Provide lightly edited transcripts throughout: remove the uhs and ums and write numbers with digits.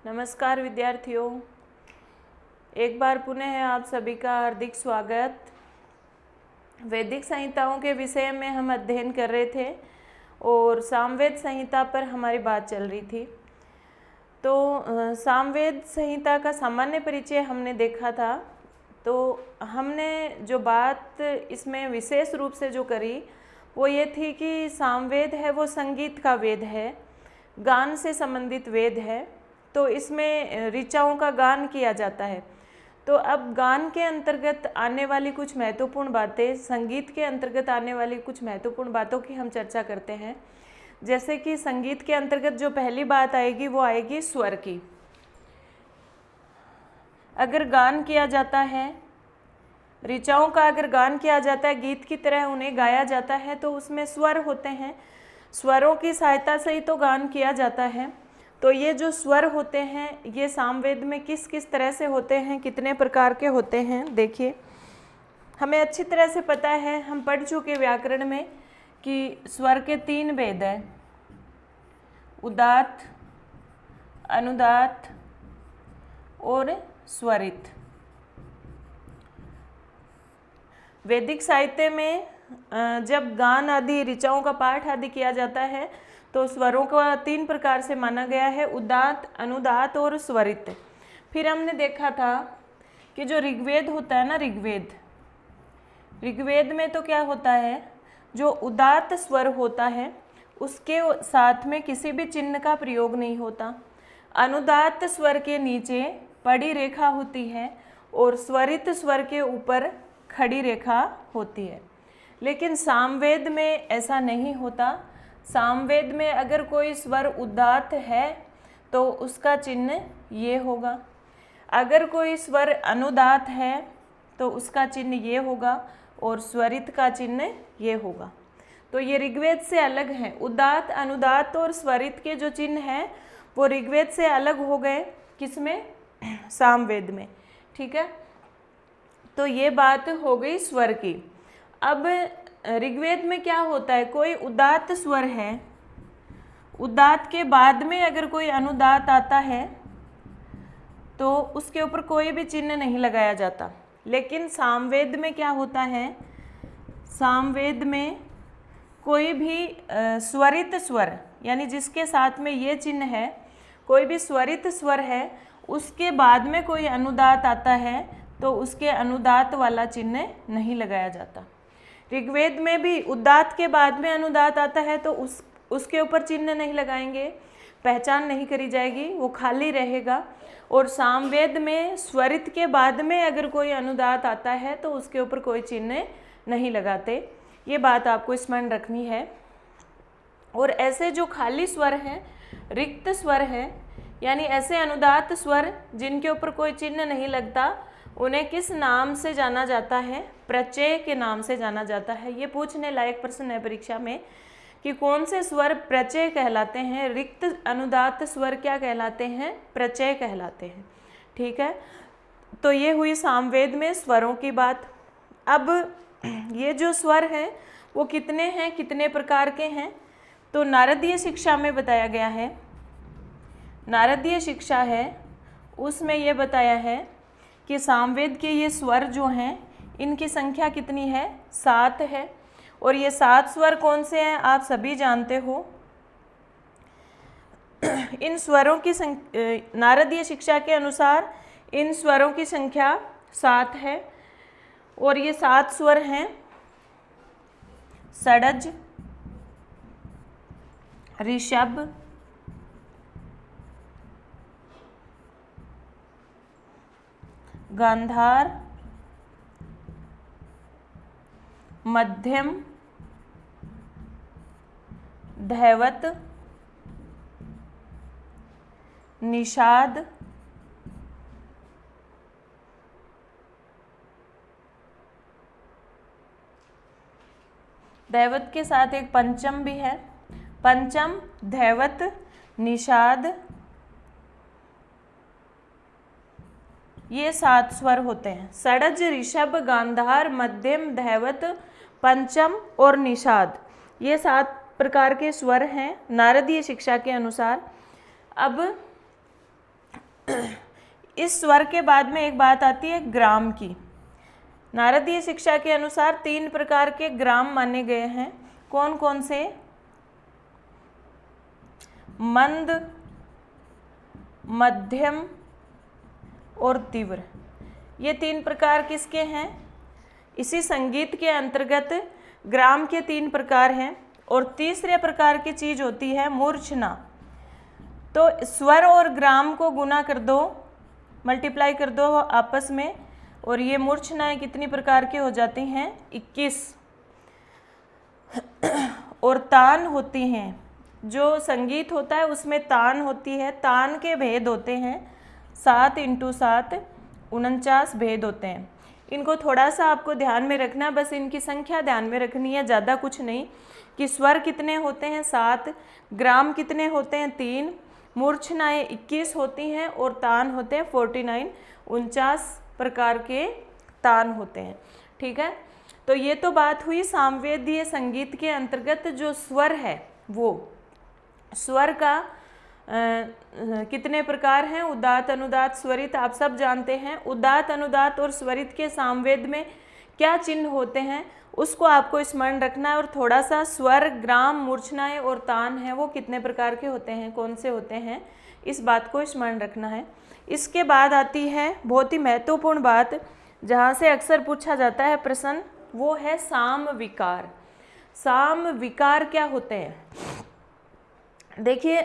नमस्कार विद्यार्थियों, एक बार पुनः आप सभी का हार्दिक स्वागत। वैदिक संहिताओं के विषय में हम अध्ययन कर रहे थे और सामवेद संहिता पर हमारी बात चल रही थी। तो सामवेद संहिता का सामान्य परिचय हमने देखा था। तो हमने जो बात इसमें विशेष रूप से जो करी वो ये थी कि सामवेद है वो संगीत का वेद है, गान से संबंधित वेद है। तो इसमें ऋचाओं का गान किया जाता है। तो अब गान के अंतर्गत आने वाली कुछ महत्वपूर्ण बातें, संगीत के अंतर्गत आने वाली कुछ महत्वपूर्ण बातों की हम चर्चा करते हैं। जैसे कि संगीत के अंतर्गत जो पहली बात आएगी वो आएगी स्वर की। अगर गान किया जाता है, ऋचाओं का अगर गान किया जाता है, गीत की तरह उन्हें गाया जाता है, तो उसमें स्वर होते हैं। स्वरों की सहायता से ही तो गान किया जाता है। तो ये जो स्वर होते हैं ये सामवेद में किस किस तरह से होते हैं, कितने प्रकार के होते हैं, देखिए हमें अच्छी तरह से पता है, हम पढ़ चुके व्याकरण में कि स्वर के 3 भेद हैं, उदात्त, अनुदात्त और स्वरित। वैदिक साहित्य में जब गान आदि ऋचाओं का पाठ आदि किया जाता है तो स्वरों को 3 प्रकार से माना गया है, उदात्त, अनुदात्त और स्वरित। फिर हमने देखा था कि जो ऋग्वेद होता है ना, ऋग्वेद में तो क्या होता है, जो उदात्त स्वर होता है उसके साथ में किसी भी चिन्ह का प्रयोग नहीं होता। अनुदात्त स्वर के नीचे पड़ी रेखा होती है और स्वरित स्वर के ऊपर खड़ी रेखा होती है। लेकिन सामवेद में ऐसा नहीं होता। सामवेद में अगर कोई स्वर उदात्त है तो उसका चिन्ह ये होगा, अगर कोई स्वर अनुदात्त है तो उसका चिन्ह ये होगा और स्वरित का चिन्ह ये होगा। तो ये ऋग्वेद से अलग है। उदात्त, अनुदात्त और स्वरित के जो चिन्ह हैं वो ऋग्वेद से अलग हो गए, किसमें, सामवेद में। ठीक है, तो ये बात हो गई स्वर की। अब ऋग्वेद में क्या होता है, कोई उदात्त स्वर है, उदात्त के बाद में अगर कोई अनुदात्त आता है तो उसके ऊपर कोई भी चिन्ह नहीं लगाया जाता। लेकिन सामवेद में क्या होता है, सामवेद में कोई भी स्वरित स्वर, यानी जिसके साथ में ये चिन्ह है, कोई भी स्वरित स्वर है, उसके बाद में कोई अनुदात्त आता है तो उसके अनुदात्त वाला चिन्ह नहीं लगाया जाता। ऋग्वेद में भी उदात्त के बाद में अनुदात्त आता है तो उसके ऊपर चिन्ह नहीं लगाएंगे, पहचान नहीं करी जाएगी, वो खाली रहेगा। और सामवेद में स्वरित के बाद में अगर कोई अनुदात्त आता है तो उसके ऊपर कोई चिन्ह नहीं लगाते। ये बात आपको स्मरण रखनी है। और ऐसे जो खाली स्वर हैं, रिक्त स्वर हैं, यानी ऐसे अनुदात्त स्वर जिनके ऊपर कोई चिन्ह नहीं लगता, उन्हें किस नाम से जाना जाता है, प्रत्यय के नाम से जाना जाता है। ये पूछने लायक प्रश्न है परीक्षा में कि कौन से स्वर प्रत्यय कहलाते हैं, रिक्त अनुदात्त स्वर क्या कहलाते हैं, प्रत्यय कहलाते हैं। ठीक है, तो ये हुई सामवेद में स्वरों की बात। अब ये जो स्वर हैं वो कितने हैं, कितने प्रकार के हैं, तो नारदीय शिक्षा में बताया गया है। नारदीय शिक्षा है उसमें ये बताया है कि सामवेद के ये स्वर जो हैं इनकी संख्या कितनी है, 7 है। और ये 7 स्वर कौन से हैं आप सभी जानते हो। इन स्वरों की नारदीय शिक्षा के अनुसार इन स्वरों की संख्या 7 है। और ये 7 स्वर हैं षडज, ऋषभ, गांधार, मध्यम, धैवत, निषाद, धैवत के साथ एक पंचम भी है, पंचम, धैवत, निषाद, ये 7 स्वर होते हैं। षडज, ऋषभ, गांधार, मध्यम, धैवत, पंचम और निषाद, ये 7 प्रकार के स्वर हैं नारदीय शिक्षा के अनुसार। अब इस स्वर के बाद में एक बात आती है ग्राम की। नारदीय शिक्षा के अनुसार 3 प्रकार के ग्राम माने गए हैं। कौन कौन से? मंद, मध्यम और तीव्र। ये 3 प्रकार किसके हैं? इसी संगीत के अंतर्गत ग्राम के 3 प्रकार हैं। और तीसरे प्रकार की चीज होती है मूर्छना। तो स्वर और ग्राम को गुना कर दो, मल्टीप्लाई कर दो आपस में, और ये मूर्छनाएं कितनी प्रकार की हो जाती हैं? 21। और तान होती हैं। जो संगीत होता है उसमें तान होती है। तान के भेद होते हैं 7 × 7 49 भेद होते हैं। इनको थोड़ा सा आपको ध्यान में रखना, बस इनकी संख्या ध्यान में रखनी है, ज़्यादा कुछ नहीं। कि स्वर कितने होते हैं? 7, ग्राम कितने होते हैं? 3, मूर्छनाएं 21 होती हैं और तान होते हैं 49, 49 प्रकार के तान होते हैं। ठीक है, तो ये तो बात हुई सामवेदीय संगीत के अंतर्गत जो स्वर है वो। स्वर का कितने प्रकार हैं? उदात्त, अनुदात्त, स्वरित, आप सब जानते हैं। उदात्त, अनुदात्त और स्वरित के सामवेद में क्या चिन्ह होते हैं उसको आपको स्मरण रखना है। और थोड़ा सा स्वर, ग्राम, मूर्छनाएं और तान है वो कितने प्रकार के होते हैं, कौन से होते हैं, इस बात को स्मरण रखना है। इसके बाद आती है बहुत ही महत्वपूर्ण बात, जहाँ से अक्सर पूछा जाता है प्रश्न, वो है साम विकार। साम विकार क्या होते हैं? देखिए,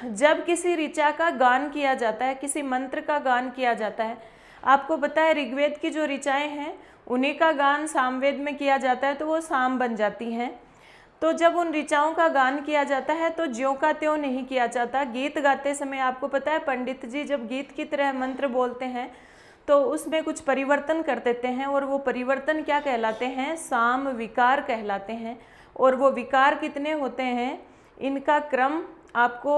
जब किसी ऋचा का गान किया जाता है, किसी मंत्र का गान किया जाता है, आपको पता है ऋग्वेद की जो ऋचाएं हैं उन्हीं का गान सामवेद में किया जाता है तो वो साम बन जाती हैं। तो जब उन ऋचाओं का गान किया जाता है तो ज्यों का त्यों नहीं किया जाता। गीत गाते समय आपको पता है पंडित जी जब गीत की तरह मंत्र बोलते हैं तो उसमें कुछ परिवर्तन कर देते हैं, और वो परिवर्तन क्या कहलाते हैं? साम विकार कहलाते हैं। और वो विकार कितने होते हैं, इनका क्रम आपको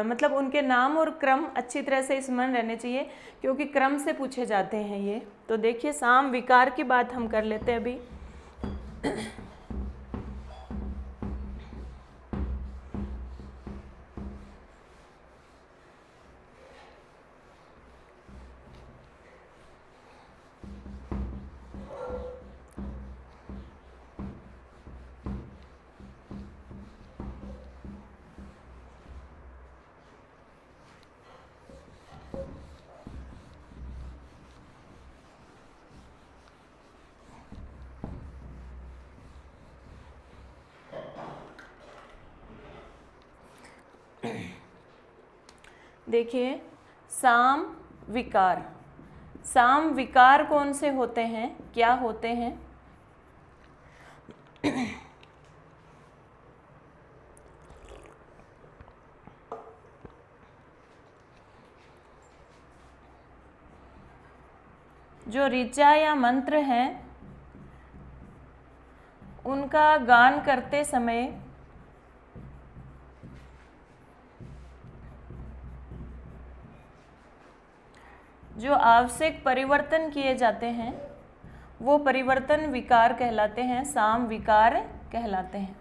मतलब उनके नाम और क्रम अच्छी तरह से स्मरण रहने चाहिए, क्योंकि क्रम से पूछे जाते हैं ये। तो देखिए, साम विकार की बात हम कर लेते हैं अभी। देखिए, साम विकार। साम विकार कौन से होते हैं, क्या होते हैं? जो ऋचा या मंत्र हैं उनका गान करते समय जो आवश्यक परिवर्तन किए जाते हैं वो परिवर्तन विकार कहलाते हैं, साम विकार कहलाते हैं।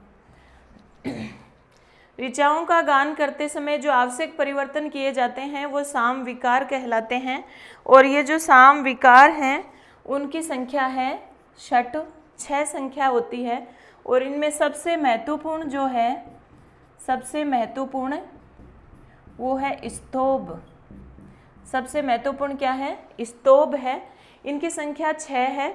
ऋचाओं का गान करते समय जो आवश्यक परिवर्तन किए जाते हैं वो साम विकार कहलाते हैं। और ये जो साम विकार हैं उनकी संख्या है 6 संख्या होती है। और इनमें सबसे महत्वपूर्ण जो है, सबसे महत्वपूर्ण वो है स्तोभ। सबसे महत्वपूर्ण क्या है? स्तोभ है। इनकी संख्या 6 है।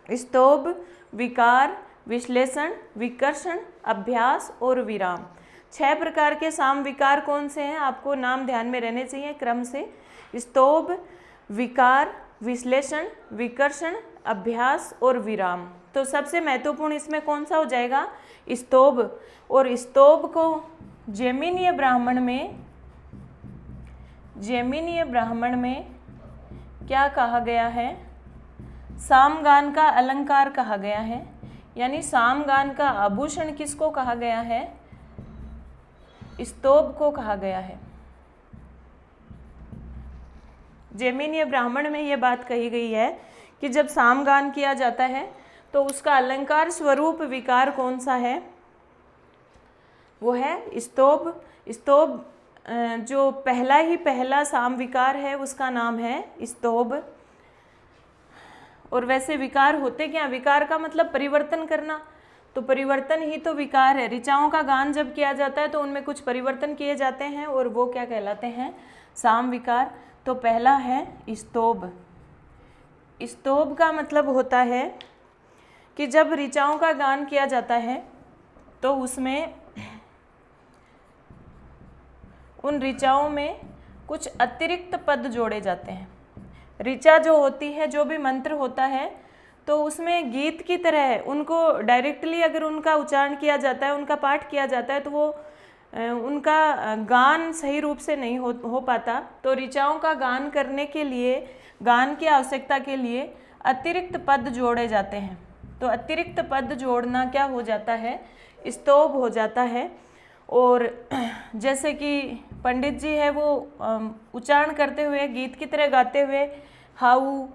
स्तोभ, विकार, विश्लेषण, विकर्षण, अभ्यास और विराम। 6 प्रकार के साम विकार कौन से हैं? आपको नाम ध्यान में रहने चाहिए क्रम से। स्तोभ, विकार, विश्लेषण, विकर्षण, अभ्यास और विराम। तो सबसे महत्वपूर्ण इसमें कौन सा हो जाएगा? स्तोभ। और स्तोभ को जैमिनीय ब्राह्मण में क्या कहा गया है? सामगान का अलंकार कहा गया है। यानी सामगान का आभूषण किसको कहा गया है? स्तोभ को कहा गया है। जैमिनीय ब्राह्मण में यह बात कही गई है कि जब सामगान किया जाता है तो उसका अलंकार स्वरूप विकार कौन सा है? वो है स्तोभ। स्तोभ जो पहला साम विकार है उसका नाम है स्तोभ। और वैसे विकार होते क्या? विकार का मतलब परिवर्तन करना, तो परिवर्तन ही तो विकार है। ऋचाओं का गान जब किया जाता है तो उनमें कुछ परिवर्तन किए जाते हैं और वो क्या कहलाते हैं? साम विकार। तो पहला है स्तोभ। स्तोभ का मतलब होता है कि जब ऋचाओं का गान किया जाता है तो उसमें उन ऋचाओं में कुछ अतिरिक्त पद जोड़े जाते हैं। ऋचा जो होती है, जो भी मंत्र होता है, तो उसमें गीत की तरह है, उनको डायरेक्टली अगर उनका उच्चारण किया जाता है, उनका पाठ किया जाता है, तो वो उनका गान सही रूप से नहीं हो पाता। तो ऋचाओं का गान करने के लिए, गान की आवश्यकता के लिए अतिरिक्त पद जोड़े जाते हैं। तो अतिरिक्त पद जोड़ना क्या हो जाता है? स्तोभ हो जाता है। और जैसे कि पंडित जी है वो उच्चारण करते हुए, गीत की तरह गाते हुए हाउ,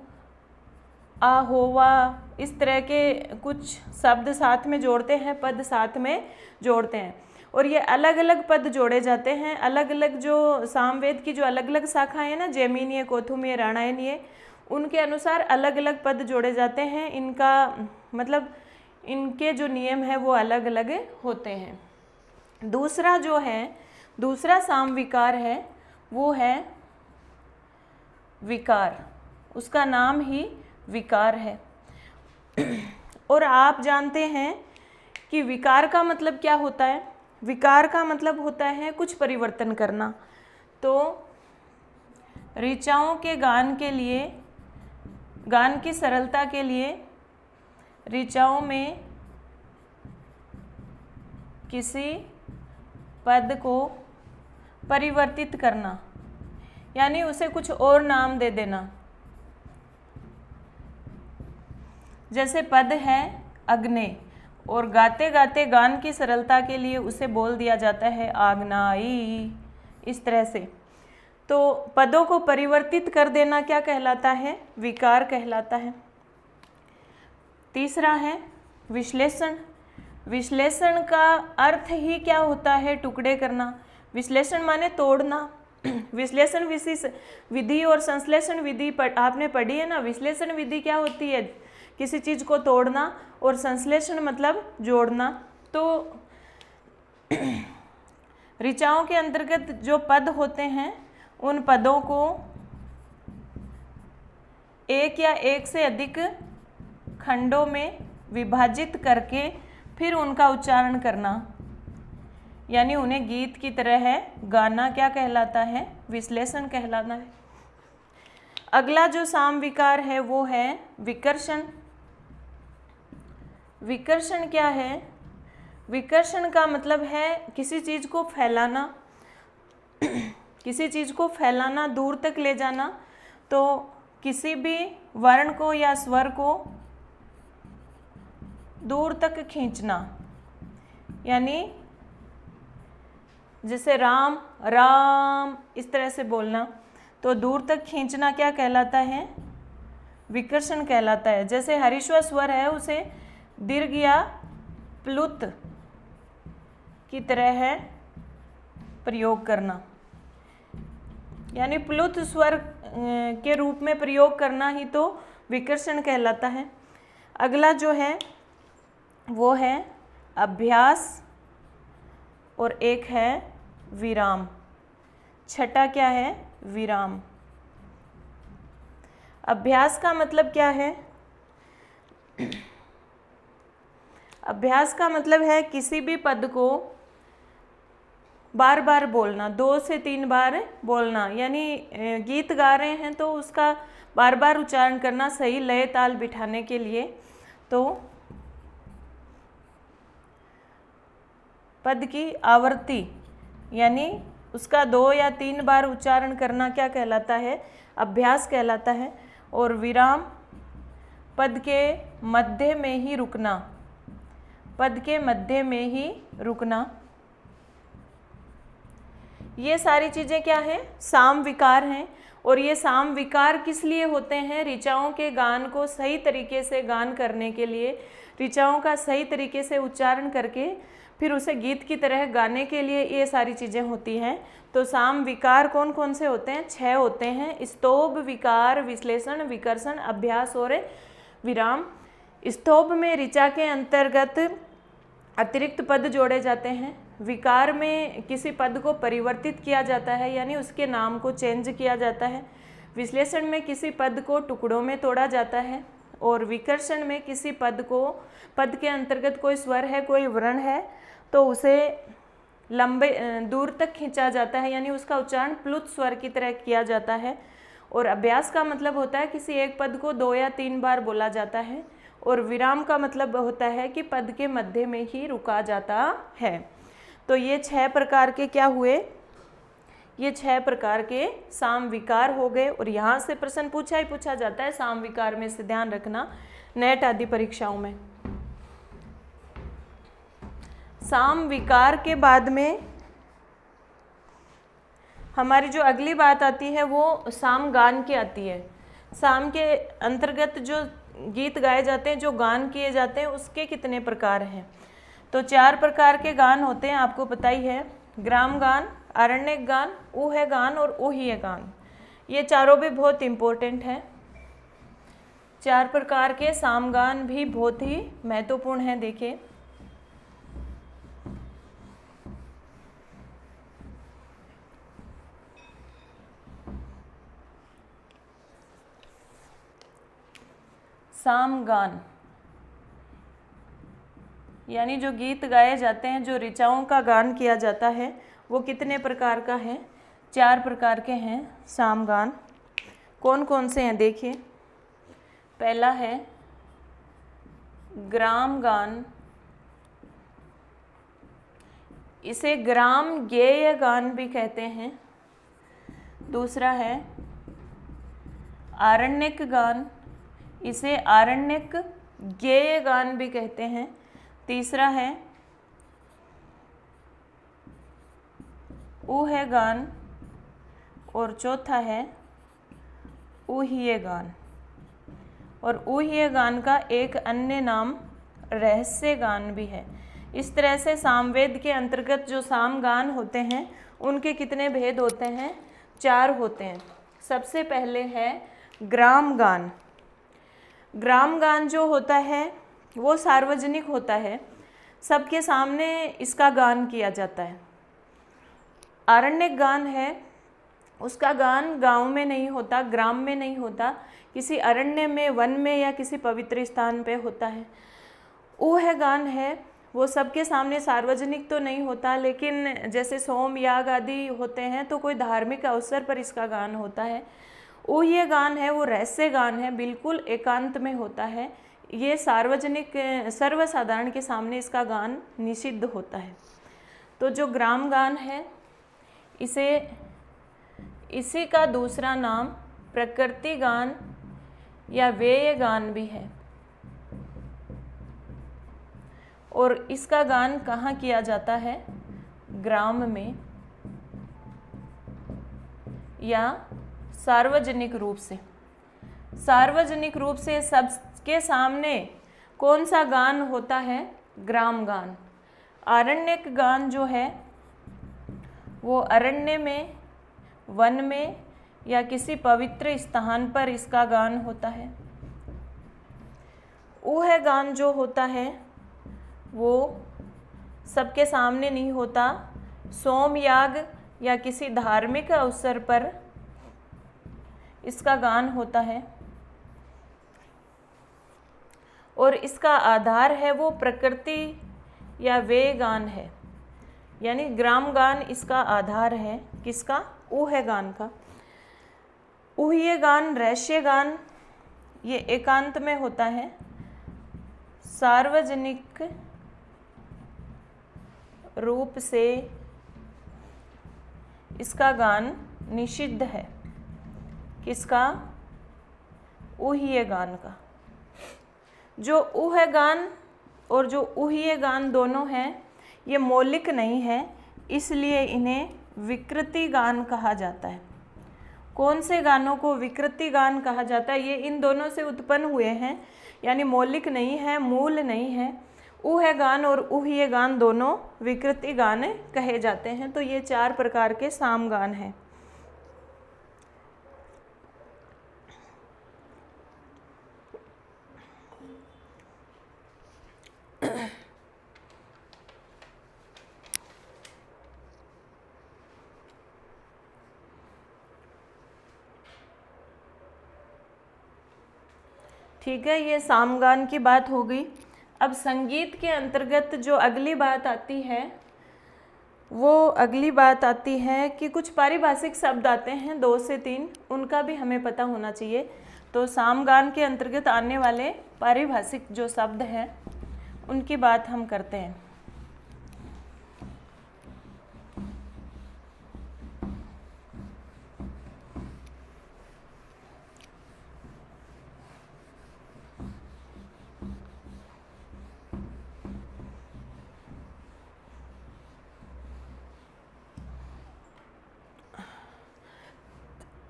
आ, होवा, इस तरह के कुछ शब्द साथ में जोड़ते हैं, पद साथ में जोड़ते हैं। और ये अलग अलग पद जोड़े जाते हैं। अलग अलग जो सामवेद की जो अलग अलग शाखाएं हैं ना, जैमिनीय, कौथुमीय, रामायणीय, उनके अनुसार अलग अलग पद जोड़े जाते हैं। इनका मतलब इनके जो नियम है वो अलग अलग होते हैं। दूसरा जो है, दूसरा साम विकार है वो है विकार। उसका नाम ही विकार है। और आप जानते हैं कि विकार का मतलब क्या होता है? विकार का मतलब होता है कुछ परिवर्तन करना। तो ऋचाओं के गान के लिए, गान की सरलता के लिए ऋचाओं में किसी पद को परिवर्तित करना, यानी उसे कुछ और नाम दे देना। जैसे पद है अग्ने, और गाते गाते गान की सरलता के लिए उसे बोल दिया जाता है आग्नाई, इस तरह से। तो पदों को परिवर्तित कर देना क्या कहलाता है? विकार कहलाता है। तीसरा है विश्लेषण। विश्लेषण का अर्थ ही क्या होता है? टुकड़े करना। विश्लेषण माने तोड़ना। विश्लेषण विधि और संश्लेषण विधि आपने पढ़ी है ना। विश्लेषण विधि क्या होती है? किसी चीज़ को तोड़ना, और संश्लेषण मतलब जोड़ना। तो ऋचाओं के अंतर्गत जो पद होते हैं, उन पदों को एक या एक से अधिक खंडों में विभाजित करके फिर उनका उच्चारण करना, यानी उन्हें गीत की तरह है गाना क्या कहलाता है? विश्लेषण कहलाना है। अगला जो साम विकार है वो है विकर्षण। विकर्षण क्या है? विकर्षण का मतलब है किसी चीज़ को फैलाना, किसी चीज़ को फैलाना, दूर तक ले जाना। तो किसी भी वर्ण को या स्वर को दूर तक खींचना, यानी जैसे राम राम इस तरह से बोलना, तो दूर तक खींचना क्या कहलाता है? विकर्षण कहलाता है। जैसे हरीश्वर स्वर है, उसे दीर्घ या प्लुत की तरह है प्रयोग करना, यानी प्लुत स्वर के रूप में प्रयोग करना ही तो विकर्षण कहलाता है। अगला जो है वो है अभ्यास, और एक है विराम। छठा क्या है? विराम। अभ्यास का मतलब क्या है? अभ्यास का मतलब है किसी भी पद को बार बार बोलना, 2 से 3 बार बोलना, यानी गीत गा रहे हैं तो उसका बार बार उच्चारण करना सही लय ताल बिठाने के लिए। तो पद की आवृत्ति, यानी उसका 2 या 3 बार उच्चारण करना क्या कहलाता है? अभ्यास कहलाता है। और विराम, पद के मध्य में ही रुकना, पद के मध्य में ही रुकना। ये सारी चीज़ें क्या हैं? साम विकार हैं। और ये साम विकार किस लिए होते हैं? ऋचाओं के गान को सही तरीके से गान करने के लिए, ऋचाओं का सही तरीके से उच्चारण करके फिर उसे गीत की तरह गाने के लिए ये सारी चीज़ें होती हैं। तो साम विकार कौन कौन से होते हैं? 6 होते हैं। स्तोभ, विकार, विश्लेषण, विकर्षण, अभ्यास और विराम। स्तोभ में ऋचा के अंतर्गत अतिरिक्त पद जोड़े जाते हैं। विकार में किसी पद को परिवर्तित किया जाता है, यानी उसके नाम को चेंज किया जाता है। विश्लेषण में किसी पद को टुकड़ों में तोड़ा जाता है। और विकर्षण में किसी पद के अंतर्गत कोई स्वर है, कोई वर्ण है, तो उसे लंबे दूर तक खींचा जाता है, यानी उसका उच्चारण प्लुत स्वर की तरह किया जाता है। और अभ्यास का मतलब होता है किसी एक पद को 2 या 3 बार बोला जाता है। और विराम का मतलब होता है कि पद के मध्य में ही रुका जाता है। तो ये 6 प्रकार के क्या हुए? ये 6 प्रकार के साम विकार हो गए। और यहाँ से प्रश्न पूछा ही पूछा जाता है साम विकार में से, ध्यान रखना नेट आदि परीक्षाओं में। साम विकार के बाद में हमारी जो अगली बात आती है वो साम गान की आती है। साम के अंतर्गत जो गीत गाए जाते हैं, जो गान किए जाते हैं, उसके कितने प्रकार हैं? तो 4 प्रकार के गान होते हैं, आपको पता ही है। ग्राम गान, आरण्यक गान, ऊह गान और ऊह्य गान। ये चारों भी बहुत इम्पोर्टेंट हैं। 4 प्रकार के साम गान भी बहुत ही महत्वपूर्ण हैं। देखिए, साम गान यानी जो गीत गाए जाते हैं, जो ऋचाओं का गान किया जाता है, वो कितने प्रकार का है? 4 प्रकार के हैं साम गान। कौन कौन से हैं देखिए। पहला है ग्राम गान, इसे ग्राम गेय गान भी कहते हैं। दूसरा है आरण्यक गान, इसे आरण्यक गेय गान भी कहते हैं। तीसरा है ऊह गान और चौथा है ऊह्य गान। और ऊह्य गान का एक अन्य नाम रहस्य गान भी है। इस तरह से सामवेद के अंतर्गत जो साम गान होते हैं उनके कितने भेद होते हैं? 4 होते हैं। सबसे पहले है ग्राम गान। ग्राम गान जो होता है वो सार्वजनिक होता है, सबके सामने इसका गान किया जाता है। आरण्यक गान है, उसका गान गांव में नहीं होता, ग्राम में नहीं होता, किसी अरण्य में, वन में या किसी पवित्र स्थान पे होता है। ऊह गान है, वो सबके सामने सार्वजनिक तो नहीं होता, लेकिन जैसे सोम याग आदि होते हैं तो कोई धार्मिक अवसर पर इसका गान होता है। ऊह्य गान है, वो रहस्य गान है, बिल्कुल एकांत में होता है। ये सार्वजनिक सर्वसाधारण के सामने इसका गान निषिद्ध होता है। तो जो ग्राम गान है, इसी का दूसरा नाम प्रकृति गान या वेय गान भी है। और इसका गान कहाँ किया जाता है? ग्राम में या सार्वजनिक रूप से। सार्वजनिक रूप से सबके सामने कौन सा गान होता है? ग्राम गान। आरण्यक गान जो है वो अरण्य में, वन में या किसी पवित्र स्थान पर इसका गान होता है। ऊह गान जो होता है वो सबके सामने नहीं होता, सोम याग या किसी धार्मिक अवसर पर इसका गान होता है। और इसका आधार है वो प्रकृति या वेय गान है, यानी ग्राम गान इसका आधार है। किसका? ऊह गान का। ऊह्य गान, रहस्य गान, ये एकांत में होता है, सार्वजनिक रूप से इसका गान निषिद्ध है। किसका? ऊह्य गान का। जो ऊह गान और जो ऊह्य गान दोनों हैं, ये मौलिक नहीं है, इसलिए इन्हें विकृति गान कहा जाता है। कौन से गानों को विकृति गान कहा जाता है? ये इन दोनों से उत्पन्न हुए हैं, यानी मौलिक नहीं है, मूल नहीं है। ऊह गान और ऊह्य गान दोनों विकृति गान कहे जाते हैं। तो ये 4 प्रकार के सामगान हैं। ठीक है, ये सामगान की बात हो गई। अब संगीत के अंतर्गत जो अगली बात आती है वो अगली बात आती है कि कुछ पारिभाषिक शब्द आते हैं 2 से 3, उनका भी हमें पता होना चाहिए। तो सामगान के अंतर्गत आने वाले पारिभाषिक जो शब्द हैं उनकी बात हम करते हैं।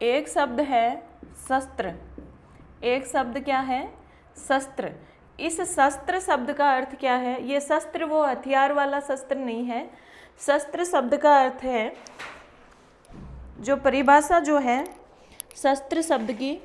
एक शब्द है शस्त्र। एक शब्द क्या है? शस्त्र। इस शस्त्र शब्द का अर्थ क्या है? ये शस्त्र वो हथियार वाला शस्त्र नहीं है। शस्त्र शब्द का अर्थ है, जो परिभाषा जो है शस्त्र शब्द की,